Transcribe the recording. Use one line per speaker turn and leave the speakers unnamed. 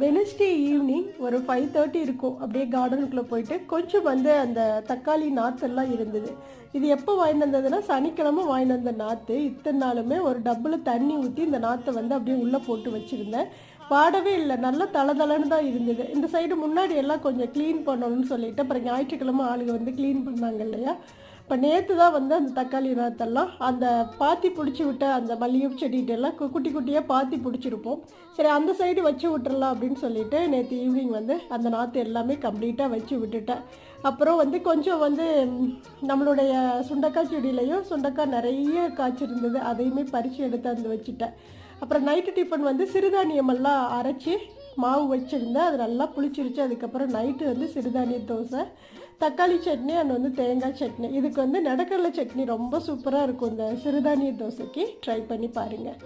Wednesday evening ஒரு 5:30 இருக்கும். அப்படியே கார்டனுக்குள்ளே போயிட்டு கொஞ்சம் வந்து அந்த தக்காளி நாற்றெல்லாம் இருந்தது. இது எப்போ வாங்கிட்டு வந்ததுன்னா சனிக்கிழமை வாங்கிட்டு வந்த நாற்று. இத்தனை நாளுமே ஒரு டப்பில் தண்ணி ஊற்றி இந்த நாற்றை வந்து அப்படியே உள்ளே போட்டு வச்சுருந்தேன். வாடவே இல்லை, நல்லா தளதளன்னு தான் இருந்தது. இந்த சைடு முன்னாடி எல்லாம் கொஞ்சம் க்ளீன் பண்ணணும்னு சொல்லிட்டு அப்புறம் ஞாயிற்றுக்கிழமை ஆளுங்க வந்து க்ளீன் பண்ணாங்க இல்லையா. இப்போ நேற்று தான் வந்து அந்த தக்காளி நாற்றெல்லாம் அந்த பாத்தி பிடிச்சி விட்ட அந்த மல்லிகை செடிகிட்டெல்லாம் குட்டி குட்டியாக பாத்தி பிடிச்சிருப்போம். சரி அந்த சைடு வச்சு விட்டுறலாம் அப்படின்னு சொல்லிட்டு நேற்று ஈவினிங் வந்து அந்த நாற்று எல்லாமே கம்ப்ளீட்டாக வச்சு விட்டுட்டேன். அப்புறம் வந்து கொஞ்சம் வந்து நம்மளுடைய சுண்டக்காய் செடியிலையும் சுண்டக்காய் நிறைய காய்ச்சிருந்தது, அதையுமே பறித்து எடுத்து வந்து வச்சுட்டேன். அப்புறம் நைட்டு டிஃபன் வந்து சிறுதானியமெல்லாம் அரைச்சி மாவு வச்சுருந்தேன், அது நல்லா புளிச்சிருச்சு. அதுக்கப்புறம் நைட்டு வந்து சிறுதானிய தோசை, தக்காளி சட்னி அண்ட் வந்து தேங்காய் சட்னி. இதுக்கு வந்து நடக்கடலை சட்னி ரொம்ப சூப்பராக இருக்கும் இந்த சிறுதானிய தோசைக்கு. ட்ரை பண்ணி பாருங்கள்.